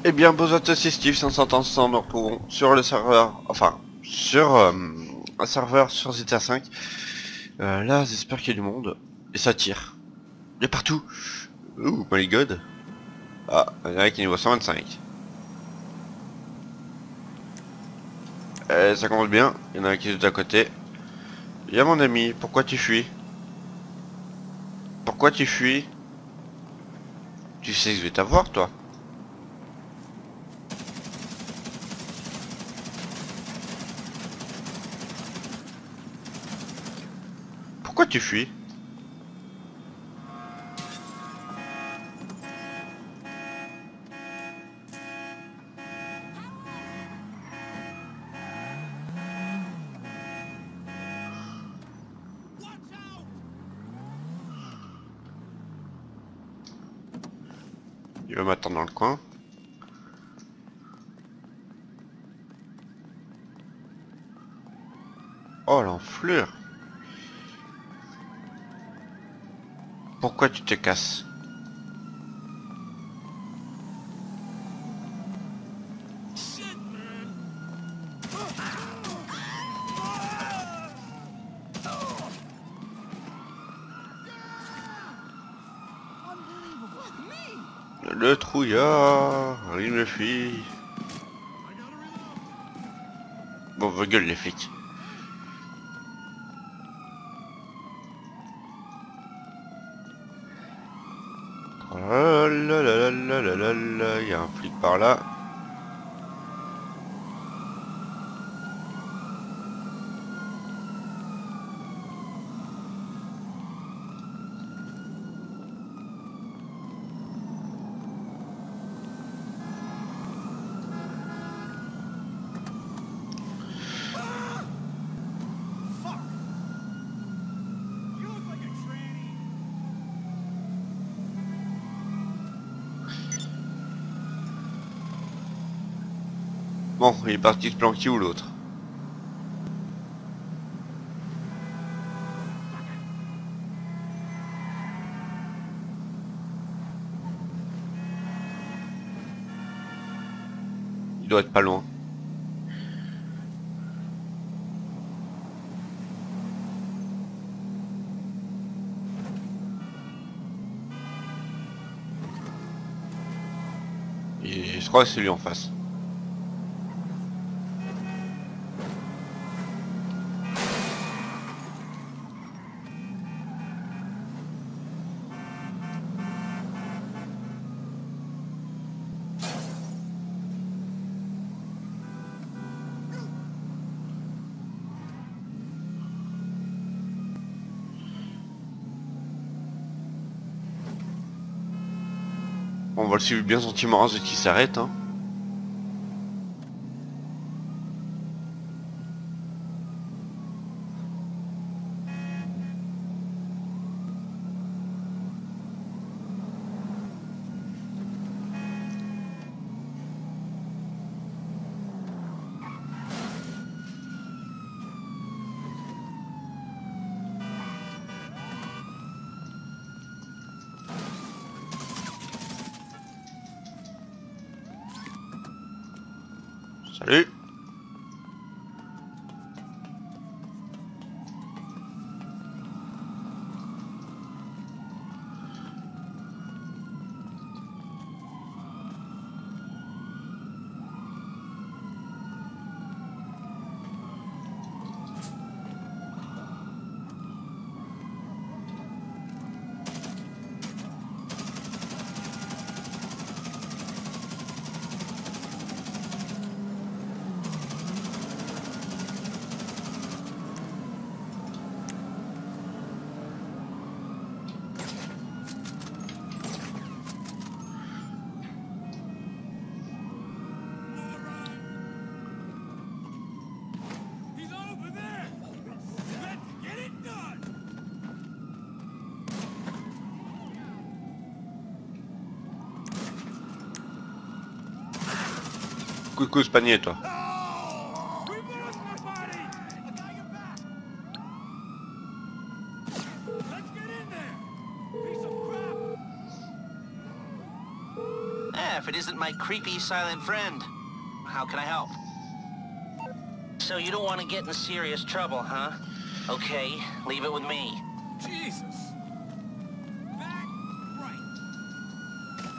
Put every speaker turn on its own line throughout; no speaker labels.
Eh bien, bonjour à tous, c'est Steve 500 nous retrouvons sur le serveur, enfin, sur un serveur sur GTA 5. Là, j'espère qu'il y a du monde. Et ça tire. Il y a partout. Oh my god. Ah, il y en a qui est niveau 125. Ça commence bien. Il y en a un qui est juste à côté. Il y a mon ami. Pourquoi tu fuis? Pourquoi tu fuis? Tu sais que je vais t'avoir, toi. Pourquoi tu fuis? Il va m'attendre dans le coin. Oh l'enflure. Pourquoi tu te casses? Le trouillard, il me fuit. Bon, vos gueules les flics. Oh là là là là là là là, il y a un flic par là. Bon, il est parti se planquer ou l'autre. Il doit être pas loin. Et je crois que c'est lui en face. On va le suivre bien gentiment jusqu'à qu'il s'arrête, hein. Salut. Coucou ce panier, toi.
If it isn't my creepy silent friend. How can I help? So you don't want to get in serious trouble, huh? Okay, leave it with me.
Jesus! That right.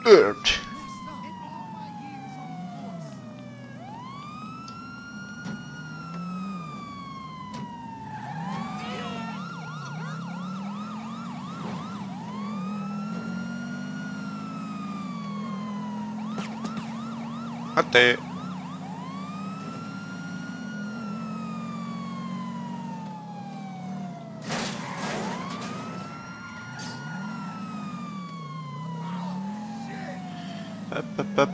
Hurt.
In all my years on the force.
Raté. Hop, hop, hop.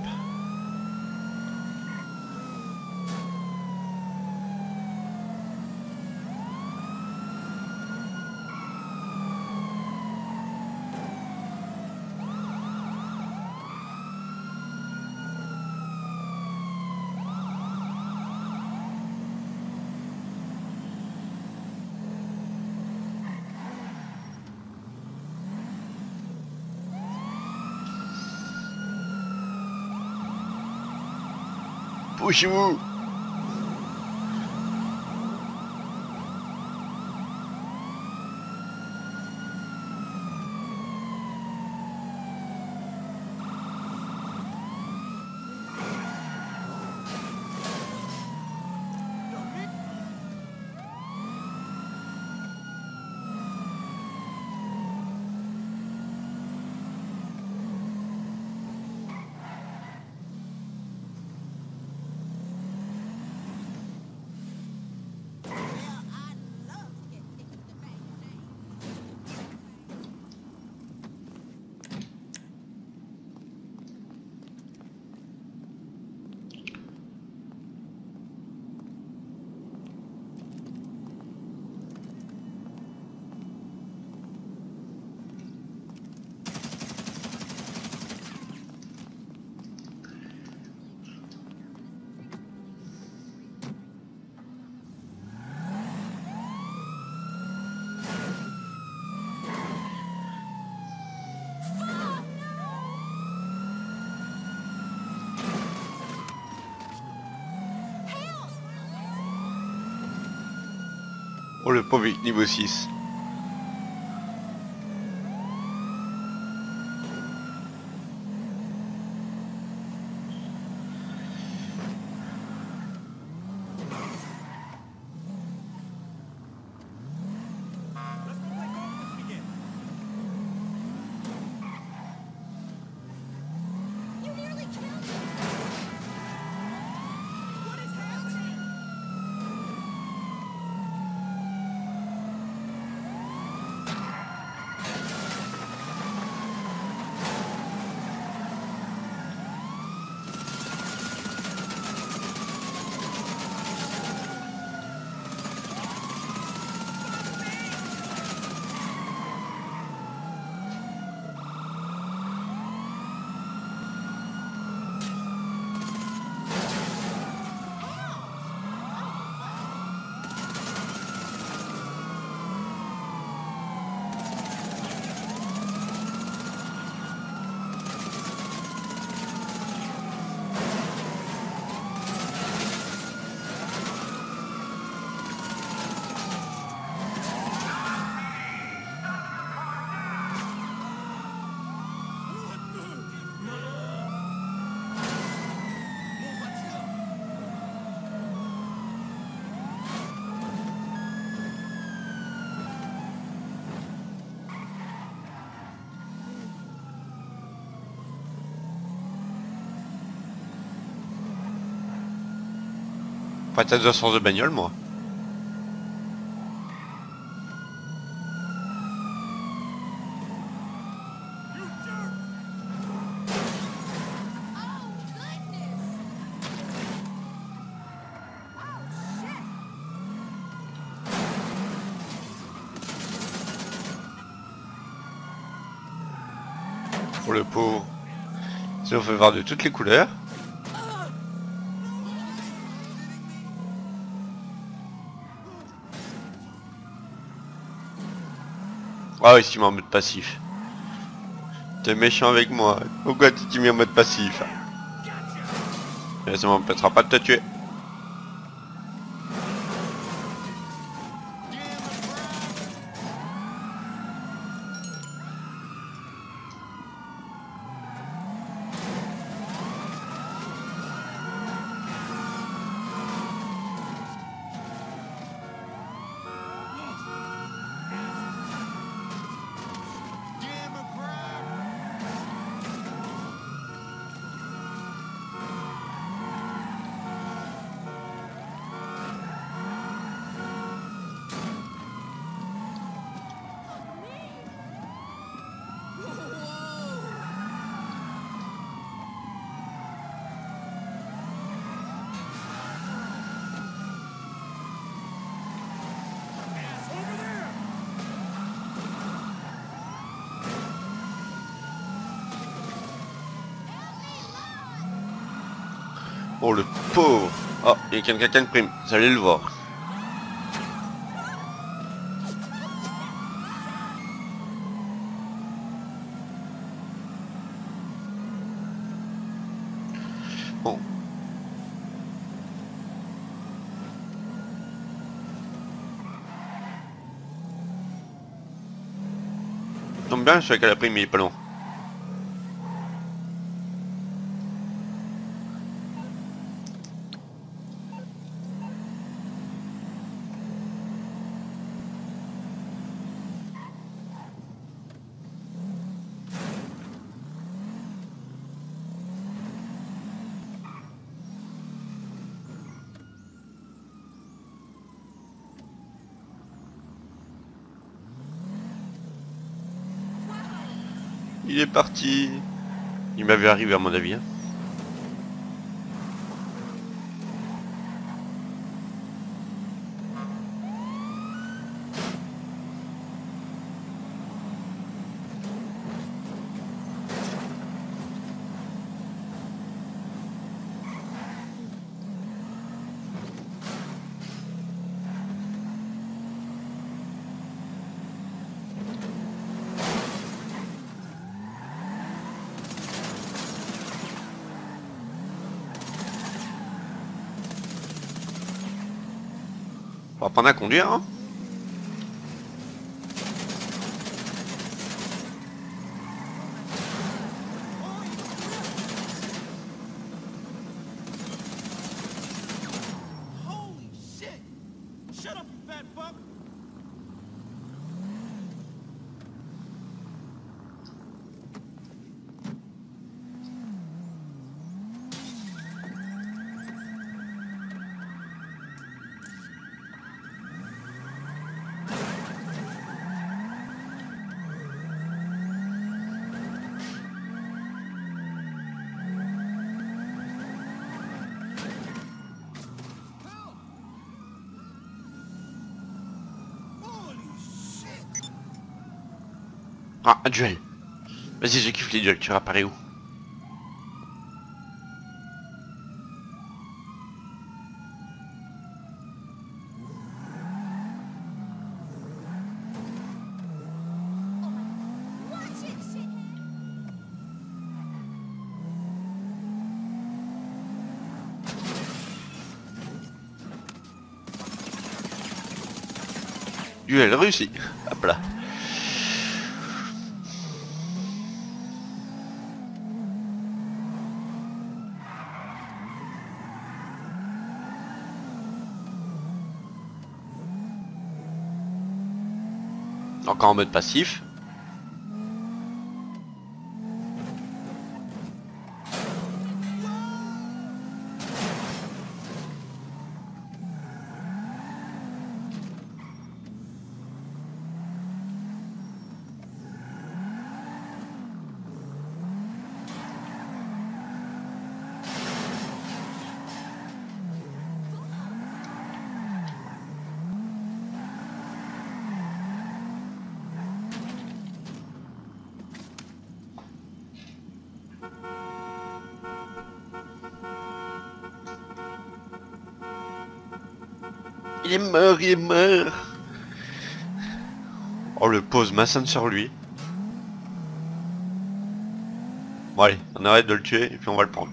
Poussez-vous. Oh le pauvre niveau 6.
Let's go play golf this weekend. You nearly killed me. What is happening?
Pas de sens de bagnole moi. Pour le pauvre. Ça nous fait voir de toutes les couleurs. Ah oui, tu mets en mode passif. T'es méchant avec moi. Pourquoi tu t'es mis en mode passif? Et ça m'empêchera pas de te tuer. Oh le pauvre. Oh, il y a quelqu'un qui a une prime, vous allez le voir. Bon. Tombe bien, celui qui a la prime, il est pas loin. Il est parti. Il m'avait arrivé à mon avis. Hein. On va apprendre à conduire. Hein.
Holy shit! Shut up, you fat fuck!
Ah, un duel. Vas-y, je kiffe les duels, tu réapparais où?
Watch it, shithead!
Duel réussi. Hop là. Encore en mode passif. Il est mort, il est mort. Oh le pose maçonne sur lui. Bon allez, on arrête de le tuer et puis on va le prendre.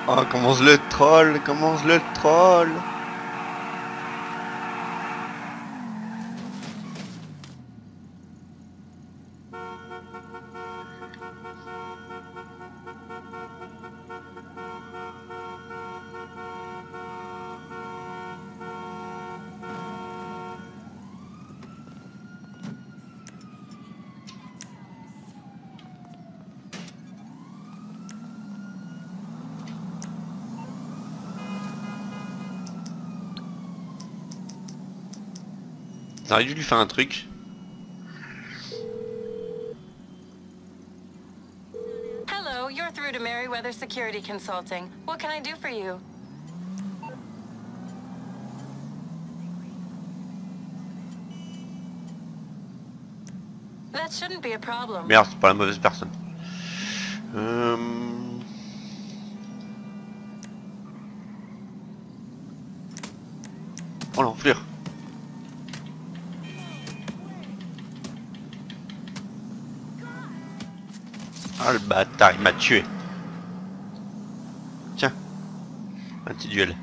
Oh, commence le troll, commence le troll. Ça aurait dû lui faire un truc.
Hello, you're through to Merryweather Security Consulting. What can I do for you? That shouldn't be a problem.
Merde, c'est pas la mauvaise personne. Oh l'enflure. Ah le bâtard, il m'a tué. Tiens, un petit duel.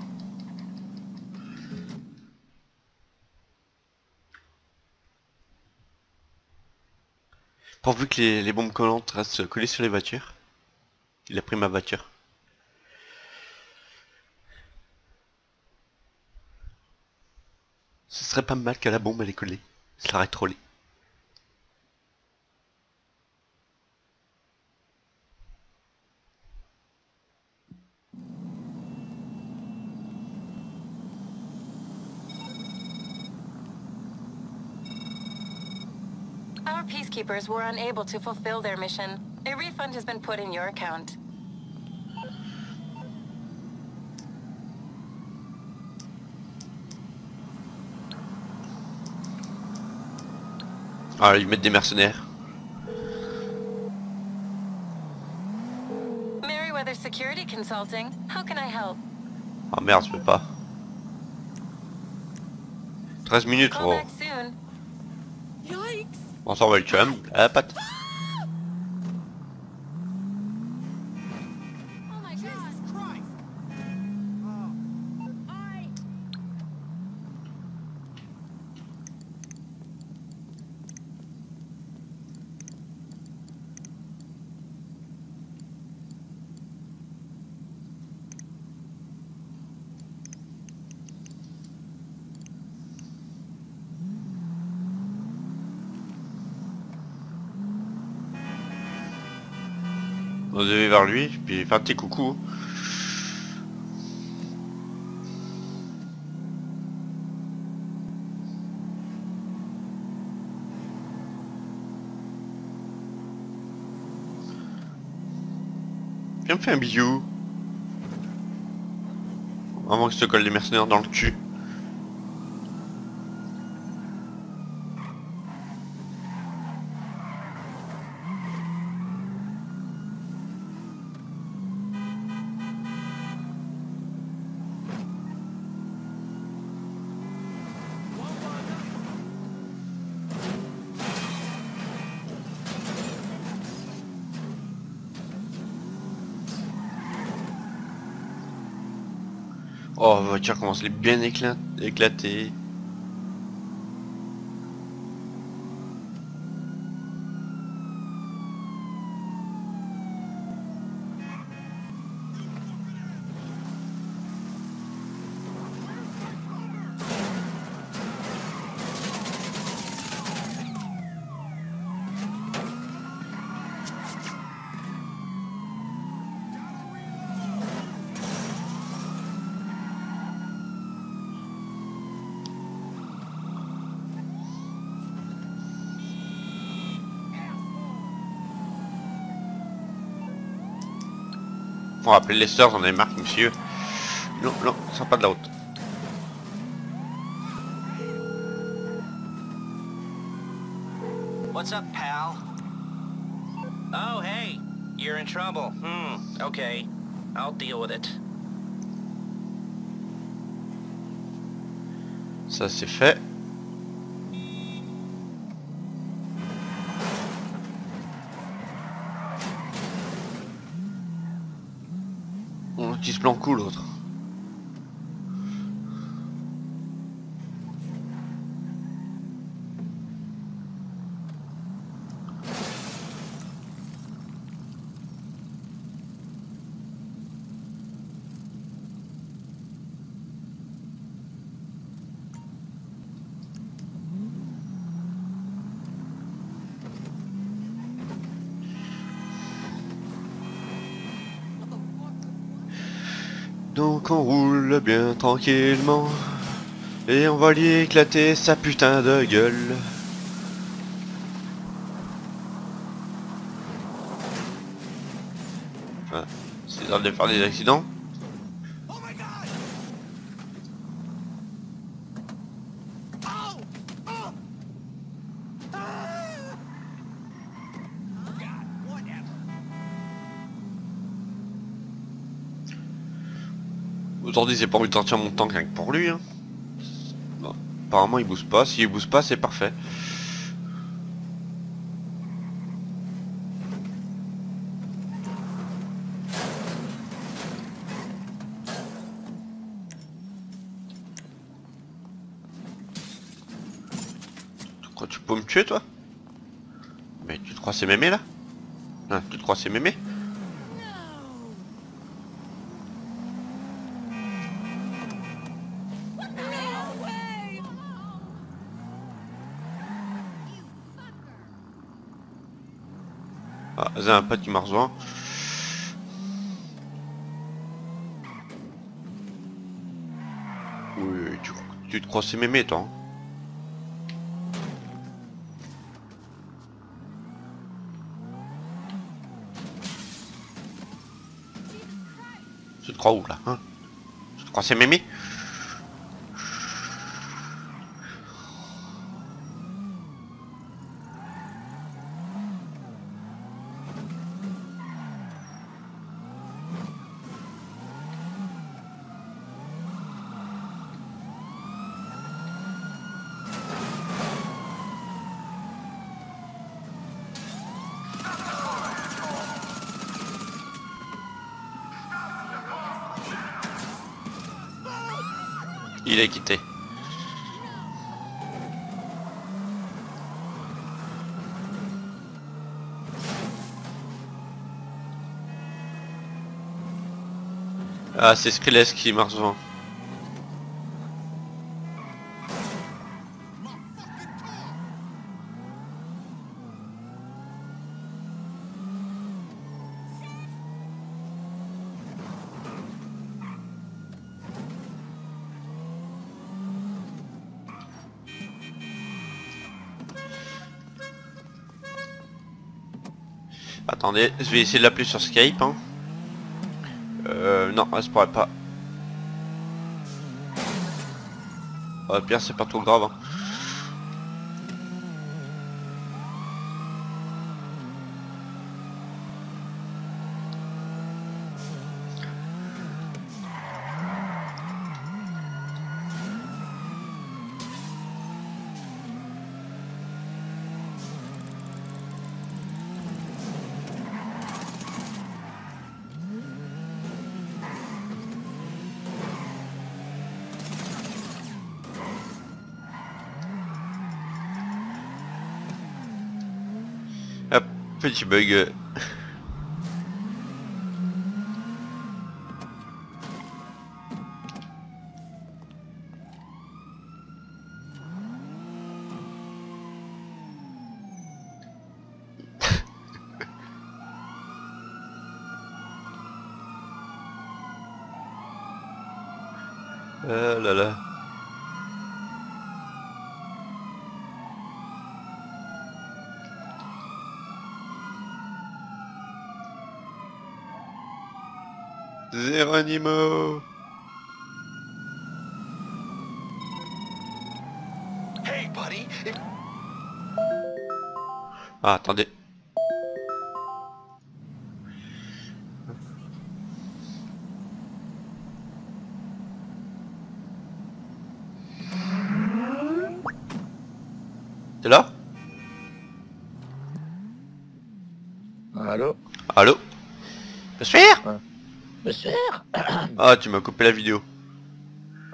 Pourvu que les bombes collantes restent collées sur les voitures. Il a pris ma voiture. Ce serait pas mal que la bombe elle est collée. Ça l'aurait trollé.
Our peacekeepers were unable to fulfill their mission. A refund has been put in your account.
Ah, ils mettent des mercenaires.
Merryweather Security Consulting. How can I help?
Ah merde, je peux pas. 13 minutes,
Call
oh.
back soon.
Yikes!
On s'en va le chum. Ah, patte.
Oh my Jesus Christ!
On devait vers lui, puis faire un petit coucou. Viens me faire un bisou. Avant que je te colle les mercenaires dans le cul. Oh, la voiture commence à être bien éclatée. On va appeler les sœurs, on a marre, monsieur. Non, non, ça sera pas de la route.
What's up, pal? Oh, hey. You're in trouble. Okay. I'll deal with it.
Ça c'est fait. L'autre il se planque où l'autre? Donc on roule bien tranquillement et on va lui éclater sa putain de gueule. Ah, c'est l'heure de faire des accidents.
Oh my god! Oh! Oh! Ah! God, whatever.
Aujourd'hui j'ai pas envie de sortir mon tank rien que pour lui. Hein. Bon, apparemment il bouge pas, s'il bouge pas c'est parfait. Quoi, tu peux me tuer toi? Mais tu te crois c'est mémé là? Hein, tu te crois c'est mémé?
No way!
Ah, j'ai un pote qui m'a rejoint. Oui, tu te crois c'est mémé toi hein. Tu te crois où là hein? Tu te crois c'est mémé? Il est quitté. Ah, c'est Skrillex qui m'a rejoint. Attendez, je vais essayer de l'appeler sur Skype. Hein. Non, elle se pourrait pas. Ah, pire, c'est pas trop grave. Hein. Hop, petit bug. Là là. Geronimo.
Hey, buddy!
Ah, attendez. T'es là?
Allô?
Allô? Je suis?
Ouais. Monsieur.
Ah, tu m'as coupé la vidéo.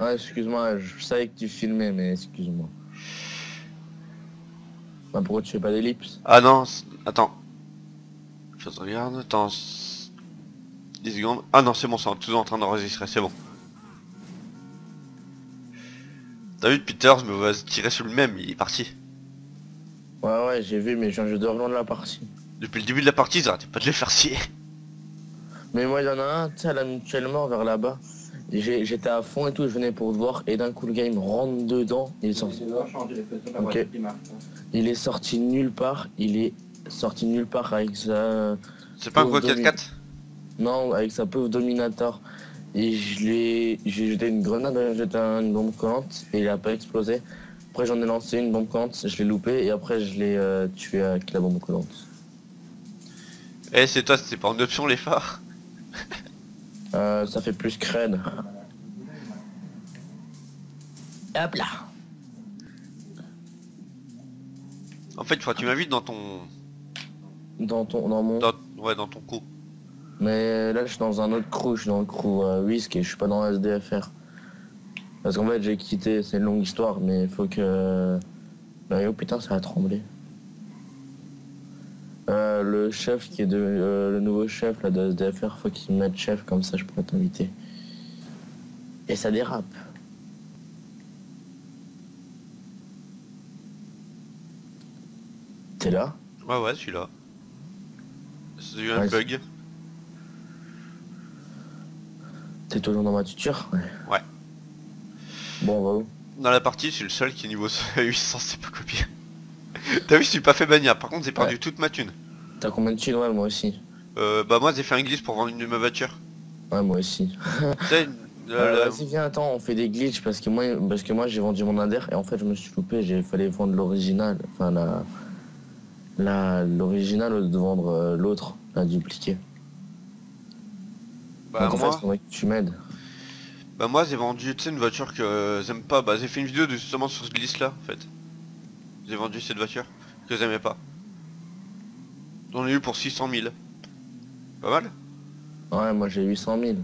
Ouais, excuse-moi, je savais que tu filmais, mais excuse-moi. Bah, pourquoi tu fais pas d'ellipse?
Ah non, attends. Je te regarde, attends. 10 secondes. Ah non, c'est bon, c'est toujours en train d'enregistrer, c'est bon. T'as vu, Peter, je me vois tirer sur le même, il est parti.
Ouais, j'ai vu, mais je viens de rejoindre la partie.
Depuis le début de la partie, ils arrêtaient pas de les faire scier.
Mais moi, il y en a un, tu sais, là, mutuellement, vers là-bas. J'étais à fond et tout, je venais pour te voir, et d'un coup, le gars, il me rentre dedans. Il est sorti. Ok. Il est sorti nulle part, avec sa...
C'est pas un
pauvre
quoi 4x4?
Non, avec sa pauvre Dominator. Et j'ai jeté une grenade, j'ai jeté une bombe collante, et il a pas explosé. Après, j'en ai lancé une bombe collante, je l'ai loupé, et après, je l'ai tué avec la bombe collante.
Eh, c'est toi, c'était pas en option les phares?
Ça fait plus cred. Hop là.
En fait, tu m'invites dans ton...
Dans mon...
Ouais, dans ton coup.
Mais là, je suis dans un autre crew, je suis dans le crew Whisk et je suis pas dans SDFR. Parce qu'en fait, j'ai quitté, c'est une longue histoire, mais il faut que... Bah, oh putain, ça a tremblé. Le chef qui est le nouveau chef là, de SDFR, faut qu'il me mette chef, comme ça je pourrais t'inviter. Et ça dérape. T'es là?
Ouais, celui-là. C'est eu un
Ouais,
bug.
T'es toujours dans ma tuture?
Ouais.
Bon, on va où?
Dans la partie, je suis le seul qui niveau 800, c'est pas copié. T'as vu, je suis pas fait bannir. Par contre, j'ai perdu toute ma thune.
T'as combien de thunes? Ouais, moi aussi.
Bah moi, j'ai fait un glitch pour vendre une de ma voiture.
Ouais, moi aussi.
Tu sais,
Vas-y, viens, attends, on fait des glitches parce que moi j'ai vendu mon Ader et en fait je me suis loupé, j'ai fallait vendre l'original, enfin l'original au lieu de vendre l'autre, la dupliquée.
bah
Donc en
moi...
fait, faudrait que tu m'aides.
Bah moi j'ai vendu, tu sais, une voiture que j'aime pas. Bah j'ai fait une vidéo justement sur ce glitch là en fait. J'ai vendu cette voiture que j'aimais pas. J'en ai eu pour 600 000. Pas mal.
Ouais, moi j'ai 800 000.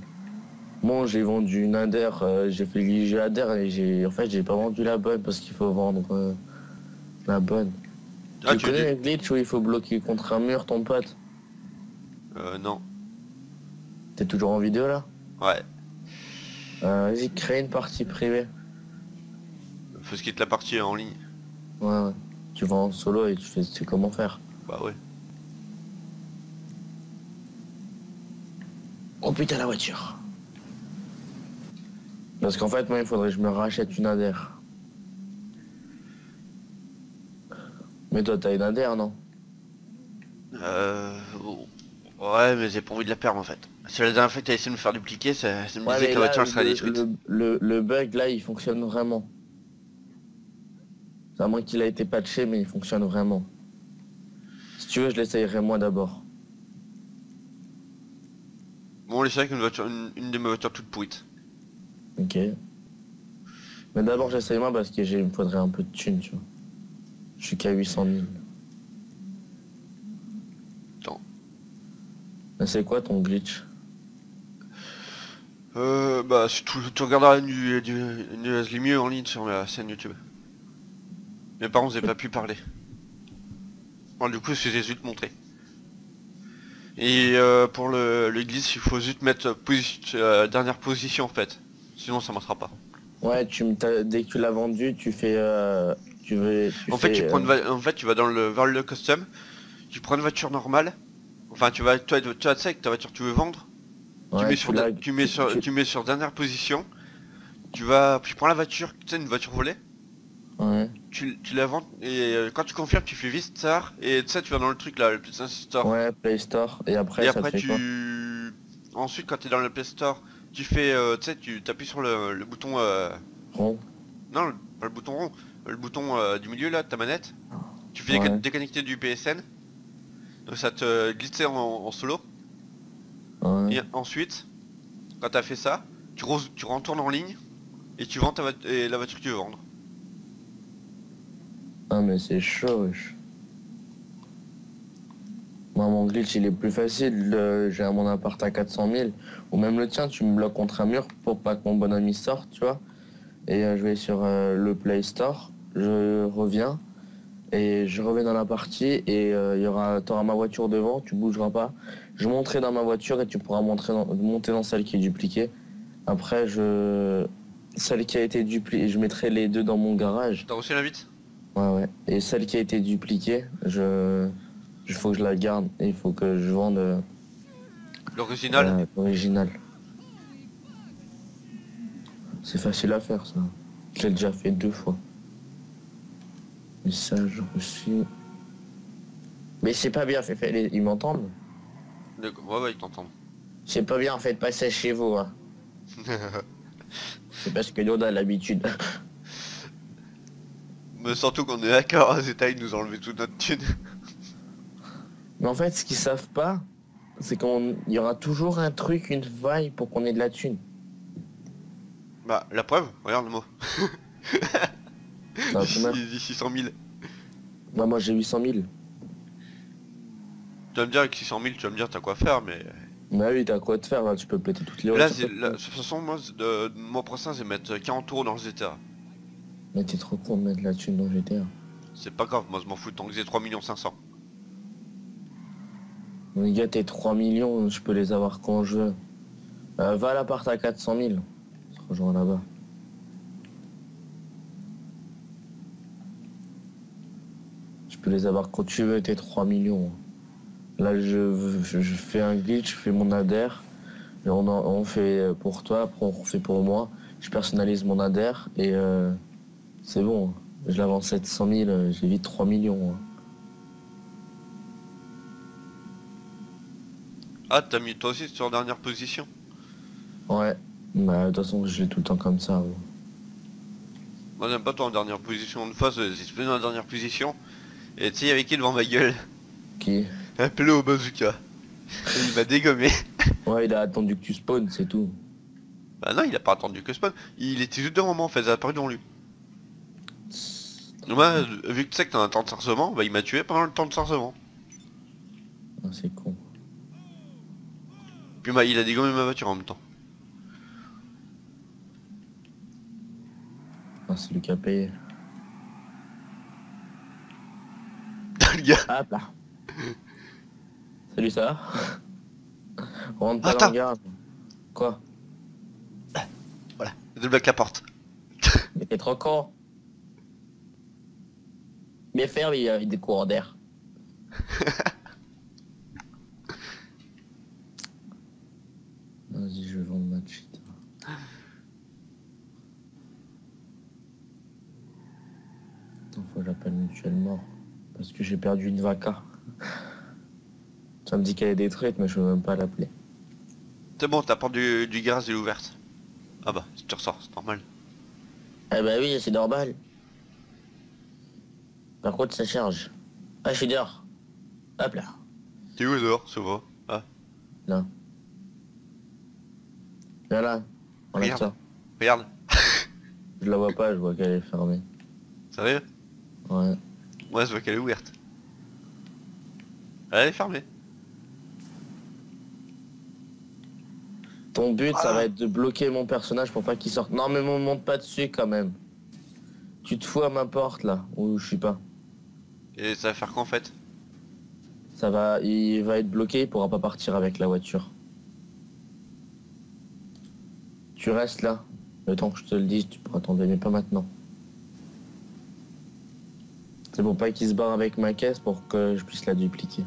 Bon, j'ai vendu une Ader, j'ai fait le glitch Ader et en fait j'ai pas vendu la bonne parce qu'il faut vendre la bonne.
Ah,
Tu connais le glitch où il faut bloquer contre un mur ton pote?
Non.
T'es toujours en vidéo là?
Ouais.
Vas-y, crée une partie privée.
Faut se quitter la partie en ligne.
Ouais. Tu vas en solo et tu sais comment faire.
Bah ouais.
Oh putain, la voiture. Parce qu'en fait, moi, il faudrait que je me rachète une Ader. Mais toi, t'as une Ader, non?
Ouais, mais j'ai pas envie de la perdre en fait. C'est la dernière fois que t'as essayé de me faire dupliquer, ça me disait
mais
que la
là,
voiture elle serait détruite.
le bug, là, il fonctionne vraiment. C'est à moins qu'il a été patché, mais il fonctionne vraiment. Si tu veux, je l'essayerai moi d'abord.
Bon, on essaie avec une voiture, une de mes voitures toutes pourrites.
Ok. Mais d'abord, j'essaye moi parce que il me faudrait un peu de thunes, tu vois. Je suis qu'à 800 000.
Attends.
Mais c'est quoi ton glitch?
Bah si tu regarderas du les mieux en ligne sur la chaîne YouTube. Mais par contre j'ai pas pu parler. Bon, du coup c'est juste montré. Et pour le glitch il faut juste mettre dernière position en fait. Sinon ça marchera pas.
Ouais, dès que tu l'as vendu, tu fais...
En fait tu vas vers le custom, tu prends une voiture normale. Enfin tu sais avec ta voiture tu veux vendre.
Ouais,
Tu mets sur dernière position. Tu prends la voiture, tu sais une voiture volée.
Ouais.
Tu la vends et quand tu confirmes tu fais vite start et tu sais tu vas dans le truc là, le Play Store.
Ouais, Play Store. Et après,
Et
ça te
après
fait quoi?
ensuite quand tu es dans le Play Store, tu fais tu sais tu appuies sur le bouton
Rond.
non, pas le bouton rond, le bouton du milieu là de ta manette. Tu fais
Ouais.
déconnecter du PSN. Donc ça te glisser en solo.
Ouais.
Et ensuite quand t'as fait ça, tu retournes en ligne et tu vends la voiture que tu veux vendre.
Ah, mais c'est chaud, wesh. Moi, mon glitch, il est plus facile. J'ai mon appart à 400 000. Ou même le tien, tu me bloques contre un mur pour pas que mon bon ami sorte, tu vois. Et je vais sur le Play Store. Je reviens. Et je reviens dans la partie. Et t'auras ma voiture devant, tu bougeras pas. Je monterai dans ma voiture et tu pourras monter dans celle qui est dupliquée. Après, celle qui a été dupliquée, je mettrai les deux dans mon garage.
T'as reçu l'invite?
Ouais. Et celle qui a été dupliquée, il faut que je la garde et il faut que je vende
L'original?
l'original. C'est facile à faire ça. Je l'ai déjà fait 2 fois. Message reçu. Mais c'est pas bien fait, ils m'entendent?
Ouais, ils t'entendent.
C'est pas bien fait de passer chez vous. Hein. C'est parce que nous on a l'habitude.
Mais surtout qu'on est hackers, aux États, ils nous ont enlevé toute notre thune.
Mais en fait, ce qu'ils savent pas, c'est qu'il y aura toujours un truc, une faille pour qu'on ait de la thune.
Bah, la preuve, regarde le mot.
Ça va
D'ici
combien
600 000.
Bah moi j'ai 800 000.
Tu vas me dire avec 600 000, tu vas me dire t'as quoi faire, mais...
Bah oui, t'as quoi de faire là, tu peux péter toutes les
Là,
voitures.
de toute façon, moi, le mois prochain, c'est mettre 40 euros dans le GTA.
Mais t'es trop con de mettre la thune dans GTA.
C'est pas grave, moi je m'en fous tant que j'ai 3 500 000.
Les gars, t'es 3 millions, je peux les avoir quand je veux. Va à l'appart à 400 000. Je te rejoins là-bas. Je peux les avoir quand tu veux, t'es 3 millions. Là, je fais un glitch, je fais mon adhère. Et on fait pour toi, après on fait pour moi. Je personnalise mon adhère et c'est bon. Je l'avance 700 000, j'ai vite 3 millions.
Ah, t'as mis toi aussi sur dernière position?
Ouais. Bah, de toute façon, je l'ai tout le temps comme ça. Ouais.
Moi j'aime pas toi en dernière position. Une fois, j'ai spawné dans la dernière position. Et tu sais, y'avait qui devant ma gueule?
Qui?
Appelé au bazooka. Et il m'a dégommé.
Ouais, il a attendu que tu spawns, c'est tout.
Bah non, il a pas attendu que spawn. Il était juste devant moi en fait, ça a apparu devant lui. Moi, vu que tu sais que t'as un temps de chargement, bah il m'a tué pendant le temps de chargement.
Ah, c'est con.
Puis bah il a dégommé ma voiture en même temps.
Ah, c'est lui qui a payé.
Le gars.
Hop là. Salut, ça va? Rentre pas
Attends.
dans le garage. Quoi?
Voilà, je débloque la porte.
Mais t'es trop con. Bien faire, il y a des courants d'air. Vas-y, je vais vendre ma cheat. Attends, faut que j'appelle Mutuelle Mort. Parce que j'ai perdu une vaca. Ça me dit qu'elle est détruite, mais je veux même pas l'appeler.
C'est bon, ta porte du garage est ouverte. Ah bah, si tu ressors, c'est normal.
Eh bah oui, c'est normal. Par contre, ça charge. Ah, je suis dehors. Hop là.
T'es où dehors, ça va? Ah,
Là. Viens là. Enlève
regarde.
ça.
Regarde.
Je la vois pas, je vois qu'elle est fermée.
Sérieux?
Ouais.
Moi je vois qu'elle est ouverte. Elle est fermée.
Ton but, ça
Ah.
va être de bloquer mon personnage pour pas qu'il sorte. Non, mais me monte pas dessus quand même. Tu te fous à ma porte là, où je suis pas.
Et ça va faire quoi en fait?
Il va être bloqué, il pourra pas partir avec la voiture. Tu restes là. Le temps que je te le dise, tu pourras tomber, mais pas maintenant. C'est pour pas qu'il se barre avec ma caisse pour que je puisse la dupliquer.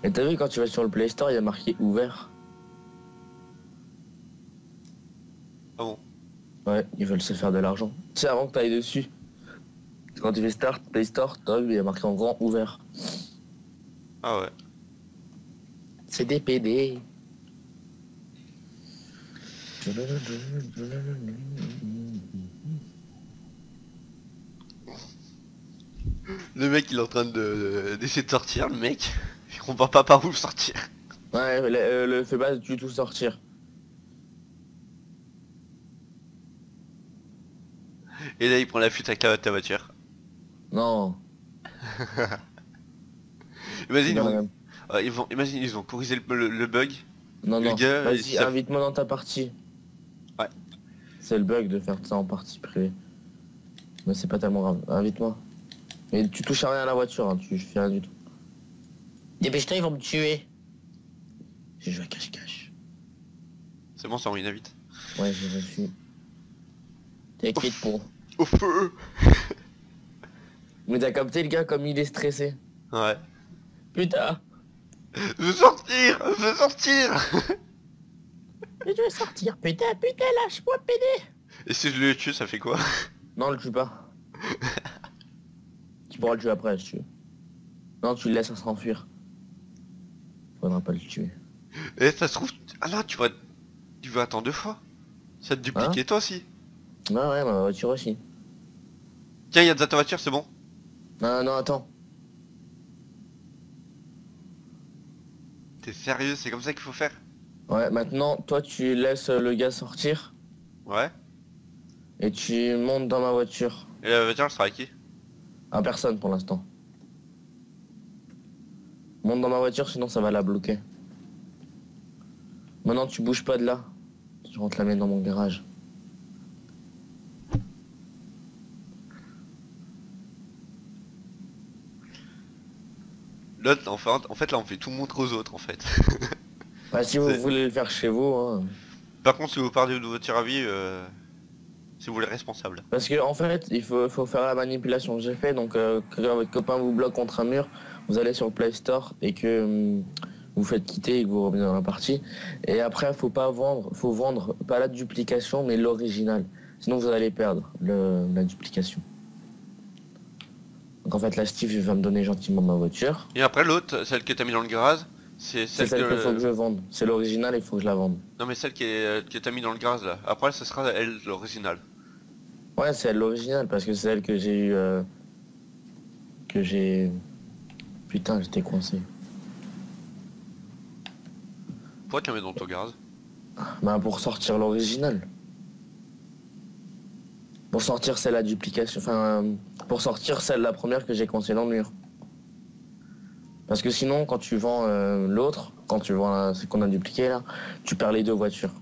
Et t'as vu quand tu vas sur le Play Store, il y a marqué ouvert.
Ah bon?
Ouais, ils veulent se faire de l'argent. Tu sais, avant que t'ailles dessus, quand tu fais Start, Play Store, t'as vu, il y a marqué en grand ouvert.
Ah ouais.
C'est des PD.
Le mec il est en train d'essayer de sortir, le mec. On voit pas par où sortir.
Ouais, le fait pas du tout sortir.
Et là il prend la fuite avec ta voiture.
Non.
Imagine,
Non,
imagine, ils ont corrigé le bug.
non.
Le gars,
Vas-y,
ça-
invite-moi dans ta partie.
Ouais.
C'est le bug de faire ça en partie privée. Mais c'est pas tellement grave. Invite-moi. Mais tu touches à rien à la voiture, hein. Tu fais rien du tout. Dépêche-toi, ils vont me tuer. J'ai joué à cache-cache.
C'est bon, ça envoie vite.
Ouais, j'ai reçu. T'inquiète pour.
Au feu.
Mais t'as capté le gars comme il est stressé.
Ouais.
Putain.
Je veux sortir. Je veux sortir.
Mais je vais sortir, putain, lâche-moi, pédé.
Et si je le tue, ça fait quoi?
Non, le tue pas. Tu pourras le tuer après, si tu veux. Non, tu le laisses s'enfuir. Faudra pas le tuer.
Et ça se trouve... Ah là, tu vas attendre 2 fois. Ça te dupliquer toi aussi.
Ouais, ma voiture aussi.
Tiens, il y a de ta voiture, c'est bon.
Non, attends.
T'es sérieux, c'est comme ça qu'il faut faire?
Ouais, maintenant, toi, tu laisses le gars sortir.
Ouais.
Et tu montes dans ma voiture.
Et la voiture, elle sera à qui?
À personne pour l'instant. Monte dans ma voiture, sinon ça va la bloquer. Maintenant, tu bouges pas de là. Je rentre la mettre dans mon garage.
Là, en fait, là, on fait tout montrer aux autres, en fait.
Bah, si vous
C'est-
voulez le faire chez vous, hein.
Par contre, si vous parlez de votre avis, c'est vous les responsables.
Parce que en fait, il faut faire la manipulation que j'ai fait. Donc, quand votre copain vous bloque contre un mur, vous allez sur le Play Store et que vous faites quitter et que vous revenez dans la partie. Et après, faut vendre pas la duplication, mais l'original. Sinon, vous allez perdre la duplication. Donc en fait, là, Steve, il va me donner gentiment ma voiture.
Et après, l'autre, celle que t'as mis dans le garage, c'est
C'est
celle
celle qu'il faut que
que...
je vende. C'est l'original, il faut que je la vende.
Non, mais celle que t'as mis dans le garage, là. Après, ce sera, elle, l'original.
Ouais, c'est l'original parce que c'est celle que j'ai eu. Que j'ai. Putain, j'étais coincé.
Pourquoi tu la mets dans ton garage?
Bah, pour sortir l'original. Pour sortir celle la duplication. Enfin, pour sortir celle la première que j'ai coincée dans le mur. Parce que sinon, quand tu vends l'autre, quand tu vends ce qu'on a dupliqué là, tu perds les deux voitures.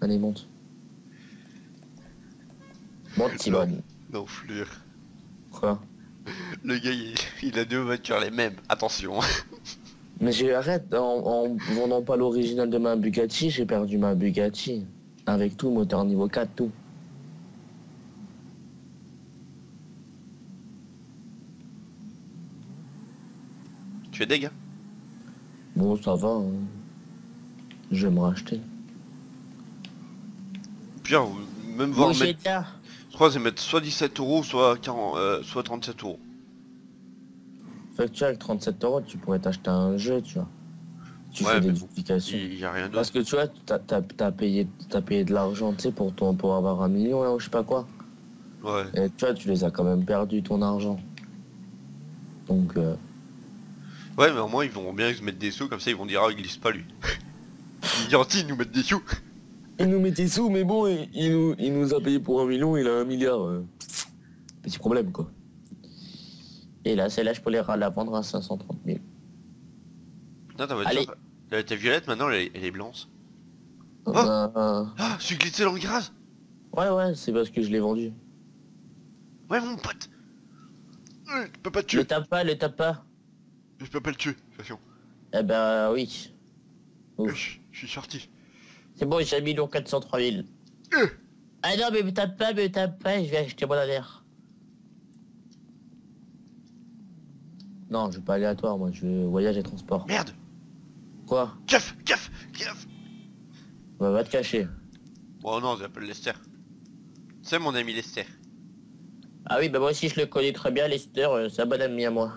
Allez, monte. Monte, Timon.
Non, fleur.
Quoi?
Le gars, il a 2 voitures les mêmes. Attention.
Mais arrête, en vendant pas l'original de ma Bugatti, j'ai perdu ma Bugatti. Avec tout, moteur niveau 4, tout.
Tu es dég.
Bon, ça va, hein. Je vais me racheter.
Pire, même voir mettre...
Geta.
Je crois que c'est mettre soit 17 euros, soit 37 euros.
Fait que tu vois, avec 37 euros, tu pourrais t'acheter un jeu, tu vois. Tu
Ouais,
fais des
mais
duplications.
Il y a rien d'autre.
Parce que tu vois, t'as payé de l'argent, tu sais, pour avoir 1 million, là, ou je sais pas quoi.
Ouais.
Et tu vois, tu les as quand même perdu, ton argent. Donc,
Ouais, mais au moins, ils vont bien se mettre des sous, comme ça, ils vont dire, ah, il glisse pas, lui. Il est gentil, ils nous mettent des sous.
il nous met des sous, mais bon, il nous a payé pour 1 million, il a 1 milliard. Petit problème, quoi. Et là, celle-là, je peux la vendre à 530 000.
Putain, ta
Allez.
voiture, elle était violette, maintenant, elle est blanche. Oh.
Euh,
Ah, je suis glissé dans le garage.
ouais, c'est parce que je l'ai vendu.
Ouais, mon pote. Tu peux pas te tuer.
Le tape pas.
Je peux pas le tuer, attention.
Eh ben, oui. Ouf.
Je suis sorti.
C'est bon, j'ai 1 403 000. Ah non, mais me tape pas, je vais acheter mon air. Non, je veux pas aléatoire, moi, je veux voyage et transport.
Merde.
Quoi?
Gaffe.
Bah, va te cacher.
Bon, non, j'appelle Lester. C'est mon ami Lester.
Ah oui, bah moi aussi, je le connais très bien, Lester, c'est un bon ami à moi.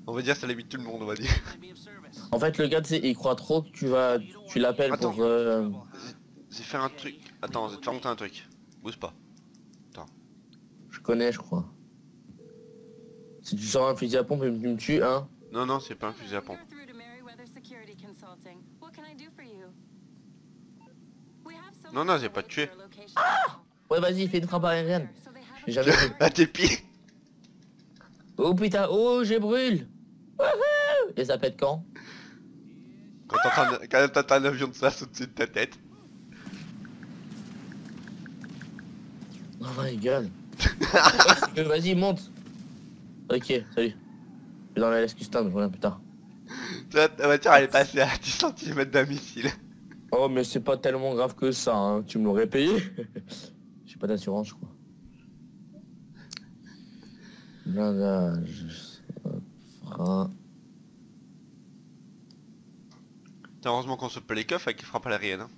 On va dire ça limite tout le monde, on va dire.
Might be of service.
En fait, le gars, tu sais, il croit trop que tu l'appelles
Attends.
pour...
J'ai fait un truc. Attends, je vais te faire monter un truc. Bouge pas.
Je connais, je crois. Si tu sors un fusil à pompe et tu me tues, hein.
Non, c'est pas un fusil à pompe.
You're through to Merryweather Security Consulting. What can I do for you? We have so
Non,
many
j'ai pas
ways
tué.
for a location to call.
Ouais, vas-y, fais une frappe aérienne.
So they have
J'ai jamais vu.
À tes pieds.
Oh putain, oh je brûle. Wouhou. Et ça pète quand?
Quand t'entends un avion de chasse au-dessus de ta tête.
Oh my god. Vas-y, monte. Ok, salut. Je suis dans la LS Custom, je reviens plus tard.
Ta voiture elle est passée à 10 cm d'un missile.
Oh mais c'est pas tellement grave que ça, hein. Tu me l'aurais payé. J'ai pas d'assurance je crois. Blindage. Frein.
Heureusement qu'on se peut les keufs et qu'il frappe à la réenne. Hein.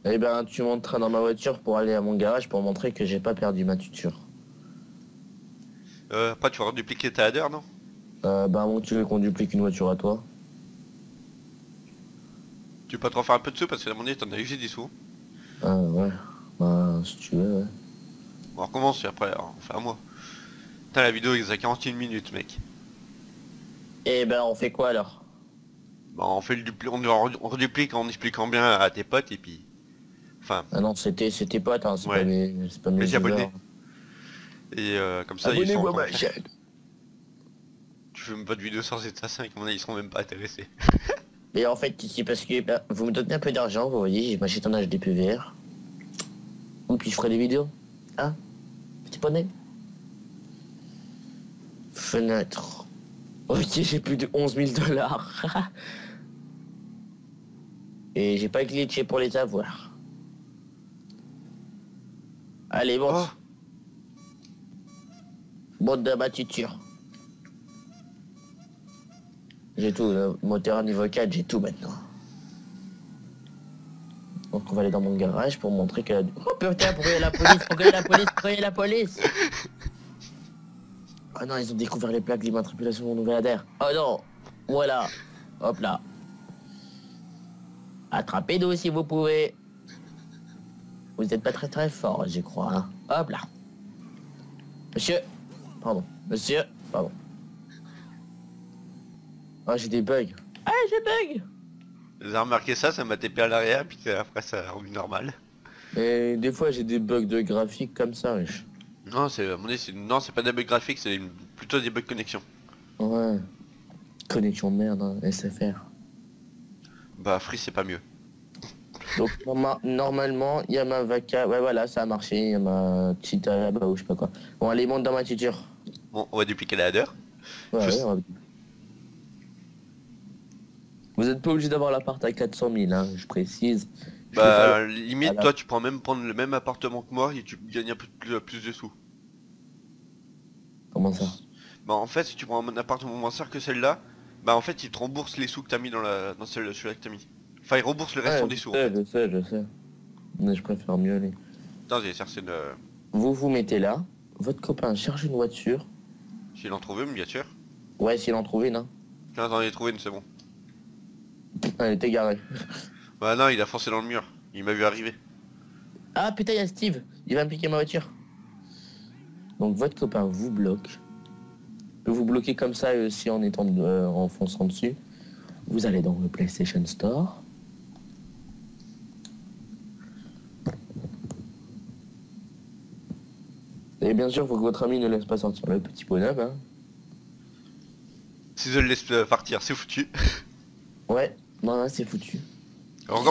Eh ben tu monteras dans ma voiture pour aller à mon garage pour montrer que j'ai pas perdu ma tuture.
Après tu vas redupliquer ta header non?
Bah bon tu veux qu'on duplique une voiture à toi?
Tu peux pas te refaire un peu de sous parce que à mon avis t'en as usé des sous.
Ah ouais. Bah si tu veux ouais.
Bon on recommence et après on fait un mois. Putain la vidéo est à 41 minutes mec.
Eh ben on fait quoi alors?
Bah on fait le on reduplique en expliquant bien à tes potes et puis... Enfin...
Ah non c'était potes hein, c'est
Ouais.
pas mes
Les abonnés.
viewers.
Et comme ça ils sont...
Abonnez-moi ma chaîne.
Tu fais même pas de vidéo sur GTA 5, à mon avis ils seront même pas intéressés.
Mais en fait c'est parce que bah, vous me donnez un peu d'argent, vous voyez, je m'achète un HD PVR. Ou puis je ferai des vidéos. Hein? Petit poney. Fenêtre. Ok, j'ai plus de 11 000 $. Et j'ai pas glitché pour les avoir. Allez, bon.
Oh.
Bande de ma tuture. J'ai tout, le moteur niveau 4, j'ai tout maintenant. Donc on va aller dans mon garage pour montrer que... Oh putain, pourquoi il y a la police? Pourquoi il y a la police? Pourquoi il y a la police? Oh non, ils ont découvert les plaques d'immatriculation de mon nouvel adhère. Oh non. Voilà. Hop là. Attrapez-nous si vous pouvez. Vous n'êtes pas très fort, je crois. Hein. Hop là. Monsieur. Pardon. Monsieur. Pardon. Oh, j'ai des bugs. Ah, j'ai bug.
J'ai remarqué ça, ça m'a TP à l'arrière puis après ça a remis normal.
Et des fois j'ai des bugs de graphique comme ça, wesh.
Non c'est à mon avis non c'est pas des bugs graphiques, c'est plutôt des bugs connexion.
Ouais. Connexion de merde, hein, SFR.
Bah Free c'est pas mieux.
Donc normalement il y a ma vaca. Ouais voilà, ça a marché, il y a ma petite là-bas ou je sais pas quoi. Bon allez monte dans ma tuture.
Bon on va dupliquer la header.
Ouais,
Faut-
ouais, on va- Vous êtes pas obligé d'avoir l'appart à 400 000, hein, je précise. Je vais
Bah
faire-
limite
Voilà.
toi tu prends même prendre le même appartement que moi et tu gagnes un peu plus de sous.
Comment ça?
Bah en fait si tu prends un appartement moins cher que celle-là, bah en fait il te rembourse les sous que t'as mis dans celui-là que t'as mis. Enfin il rembourse le restant
Ouais,
des
je
sous.
sais, je sais, je sais. Mais je préfère mieux aller.
Putain j'ai cherché une...
Vous vous mettez là, votre copain cherche une voiture.
S'il en trouve une bien sûr.
Ouais, s'il en trouve une, hein.
J'en ai trouvé une c'est bon.
Elle était garée.
Bah non il a foncé dans le mur. Il m'a vu arriver.
Ah putain, il y a Steve, il va me piquer ma voiture. Donc votre copain vous bloque. Peut vous bloquer comme ça aussi en étant en fonçant dessus. Vous allez dans le PlayStation Store. Et bien sûr, faut que votre ami ne laisse pas sortir le petit bonhomme. Hein.
Si je le laisse partir c'est foutu.
Ouais, non, c'est foutu.
On va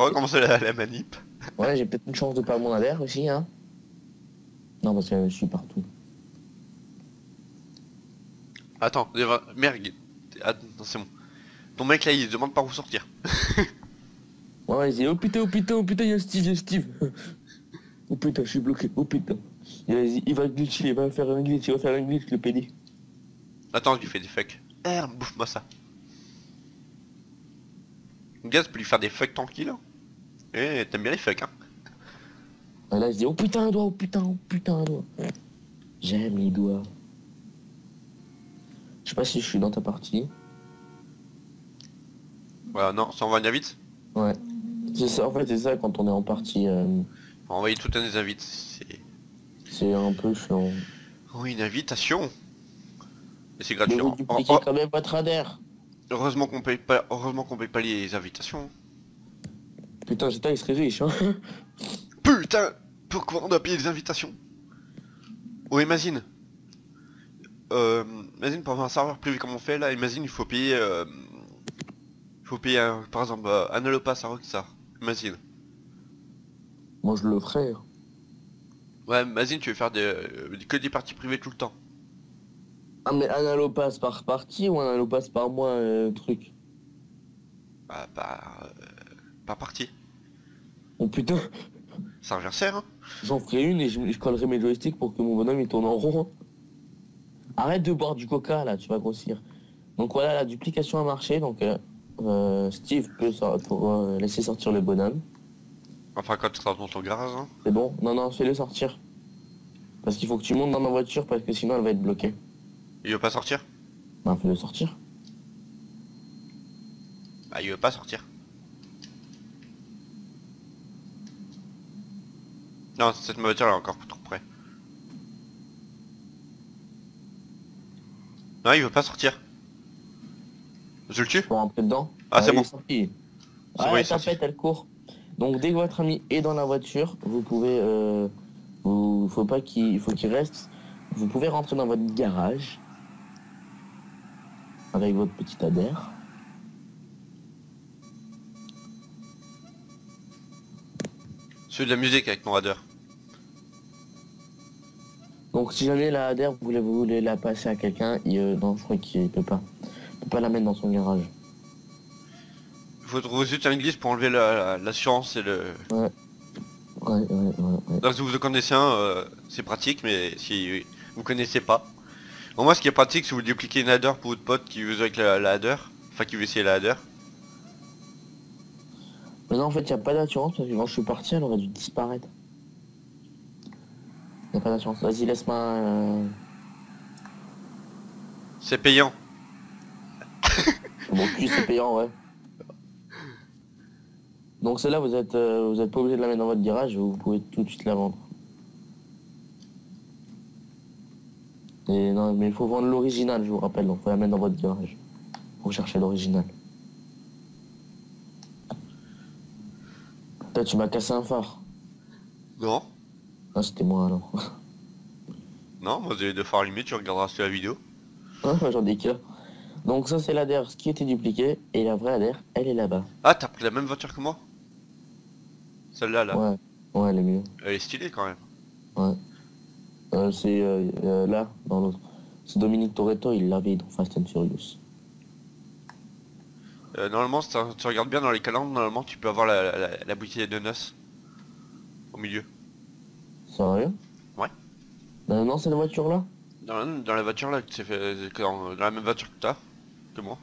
recommencer la manip.
Ouais, j'ai peut-être une chance de pas mon adhère aussi, hein. Non, parce que je suis partout.
Attends, merde. Attends, c'est bon. Ton mec là il se demande par où sortir.
Ouais, il dit oh putain, il y a Steve, Oh putain, je suis bloqué, oh putain. Il va glitcher, il va faire un glitch, le PD.
Attends, je lui fais des fucks. Bouffe-moi ça. Gaz peut lui faire des fucks tranquilles. Hein. Eh, t'aimes bien les fucks, hein.
Et là, je dis oh putain, un doigt, un doigt. J'aime les doigts. Je sais pas si je suis dans ta partie.
Voilà, non, ça envoie une invite.
Ouais. C'est ça, en fait, c'est ça quand on est en partie.
On va envoyer tout un des invites.
C'est un peu chiant.
Oui, une invitation. Et c'est
Mais
gratuit.
vous
Hein.
dupliquez quand même votre adhère.
Heureusement qu'on paye pas les invitations.
Putain, j'étais il serait riche, hein.
Putain. Pourquoi on doit payer des invitations? Oh, imagine. Imagine pour avoir un serveur privé comme on fait là, imagine il faut payer... par exemple un Holopass à Rockstar. Imagine.
Moi je le ferais.
Ouais, imagine tu veux faire que des parties privées tout le temps.
Ah mais un allopass par partie ou un allopass par mois truc?
Bah, pas partie.
Oh putain,
Ça revient cher, hein.
j'en ferai une et je collerai mes joysticks pour que mon bonhomme il tourne en rond. Arrête de boire du coca là, tu vas grossir. Donc voilà, la duplication a marché, donc Steve peut pour laisser sortir le bonhomme.
Enfin quand tu seras dans ton garage, hein.
C'est bon? Non, non, fais-le sortir. Parce qu'il faut que tu montes dans ma voiture parce que sinon elle va être bloquée.
Il veut pas sortir?
Ben fais-le sortir.
Bah il veut pas sortir. Non, cette voiture elle est encore trop près. Non, il veut pas sortir. Je le tue?
Pour rentrer dedans.
Ah, c'est
il
bon.
est sorti.
C'est bon, il
Ouais,
est sorti.
tapette, elle court. Donc dès que votre ami est dans la voiture, vous pouvez... il faut qu'il reste. Vous pouvez rentrer dans votre garage. Avec votre petit adhère.
Je fais de la musique avec mon radar.
Donc si jamais la adhère, vous voulez la passer à quelqu'un, non, je crois qu'il peut pas. Il peut pas la mettre dans son garage.
Il faut trouver juste une glisse pour enlever l'assurance et le...
Ouais. Ouais.
Donc si vous en connaissez un, c'est pratique, mais si vous connaissez pas. Bon, moi ce qui est pratique, si vous dupliquez une adder pour votre pote qui veut jouer avec la adder, enfin qui veut essayer la adder.
Mais non, en fait, il n'y a pas d'assurance parce que quand je suis parti, elle aurait dû disparaître. Il n'y a pas d'assurance. Vas-y, laisse-moi...
C'est payant.
Bon, cul, c'est payant, ouais. Donc celle-là, vous êtes pas obligé de la mettre dans votre garage, vous pouvez tout de suite la vendre. Et non, mais il faut vendre l'original, je vous rappelle, donc faut la mettre dans votre garage. Pour chercher l'original. Putain, tu m'as cassé un phare.
Non.
Ah, c'était moi alors.
Non, moi j'ai deux phares allumés, tu regarderas sur la vidéo.
Ah, j'en ai qu'un. Donc ça, c'est l'adhère, ce qui était dupliqué, et la vraie adhère, elle est là-bas.
Ah, t'as pris la même voiture que moi? Celle-là, là.
Ouais, elle est mieux.
Elle est stylée quand même.
Ouais. C'est là, dans l'autre. C'est Dominique Toretto, il l'avait dans Fast and Furious.
Normalement, si tu regardes bien dans les calendes, normalement tu peux avoir la bouteille de noces. Au milieu.
Sérieux?
Ouais.
Non, c'est la voiture là?
Dans la voiture là, dans la même voiture que toi, que moi.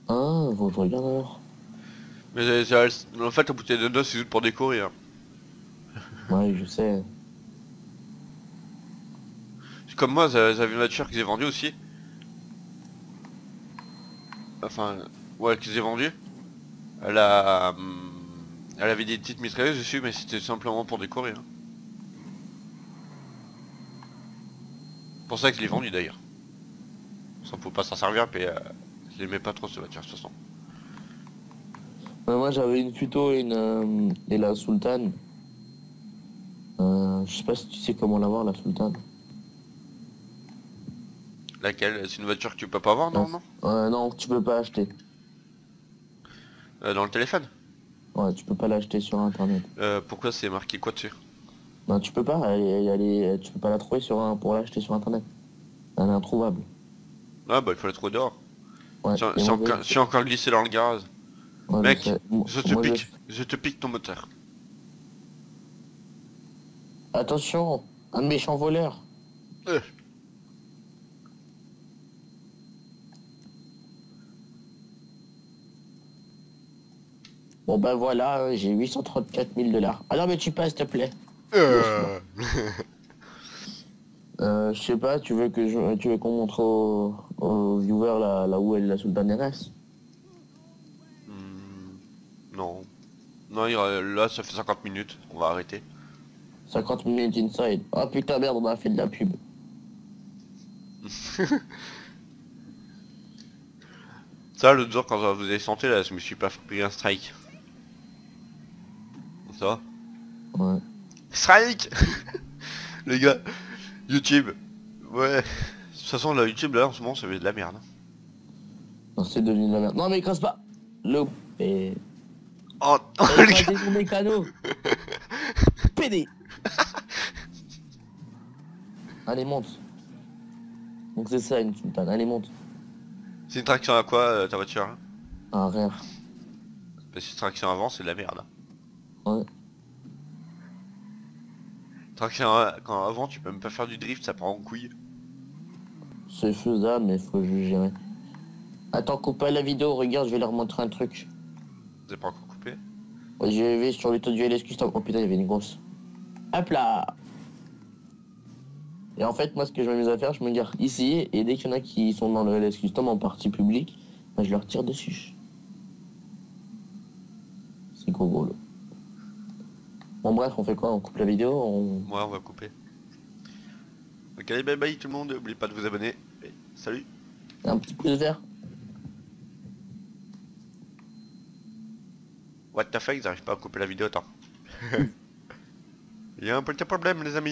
Ah, faut que je regarde alors.
Mais en fait, la bouteille de noces c'est juste pour décorer. Hein.
Ouais, je sais.
C'est comme moi, j'avais une voiture que j'ai vendue aussi. Enfin, ouais, que j'ai vendue. Elle avait des petites mitrailleuses dessus, mais c'était simplement pour décorer. Hein. C'est pour ça que je l'ai vendue d'ailleurs. Ça faut pas s'en servir, puis je l'aimais pas trop cette voiture de toute façon.
Moi j'avais une Futo et la Sultan. Je sais pas si tu sais comment l'avoir la Sultan.
Laquelle? C'est une voiture que tu peux pas avoir normalement?
Non, tu peux pas acheter.
Dans le téléphone?
Ouais, tu peux pas l'acheter sur internet.
Pourquoi c'est marqué quoi dessus?
Non, tu peux pas, tu peux pas la trouver pour l'acheter sur internet. Elle est introuvable.
Ah bah il faut la trouver dehors.
Ouais,
Je suis encore glissé dans le garage.
ouais,
Mec,
moi,
je te pique ton moteur.
Attention, un méchant voleur. Bon ben voilà, j'ai 834 000 $. Ah non mais tu passes s'il te plaît. Je sais pas, tu veux qu'on montre aux viewers là où est la Sultan RS?
Non. Non, là ça fait 50 minutes, on va arrêter.
50 minutes inside. Oh putain merde, on a fait de la pub.
Ça, l'autre jour quand vous avez senti là, je me suis pas pris un strike. Ça va?
Ouais.
Strike. Les gars, YouTube. Ouais. De toute façon, la YouTube là en ce moment, ça fait de la merde.
Non, c'est devenu de la merde. Non, mais crasse pas. Le... Et...
Oh, oh
Et
les
pas
gars.
des mécanos. PD. Allez, monte. Donc c'est ça une sultane. Allez, monte.
C'est une traction à quoi ta voiture hein?
Ah, rien.
Parce que c'est traction avant, c'est de la merde.
Ouais.
Traction quand avant, tu peux même pas faire du drift, ça prend en couille.
C'est faisable, mais faut juger. Ouais. Attends, coupe pas la vidéo. Regarde, je vais leur montrer un truc.
Vous avez pas encore coupé?
Ouais, j'ai vu sur le toit du LS Custom. Oh putain, il y avait une grosse. Hop là. Et en fait, moi, ce que je m'amuse à faire, je me gare ici, et dès qu'il y en a qui sont dans le LS Custom en partie publique, bah, je leur tire dessus. C'est gros. Bon, bref, on fait quoi? On coupe la vidéo?
Ouais, on va couper. Donc allez, bye bye tout le monde, n'oubliez pas de vous abonner. Et salut.
Un petit pouce vert.
What the fuck, j'arrive pas à couper la vidéo, attends. Il y a un petit problème les amis.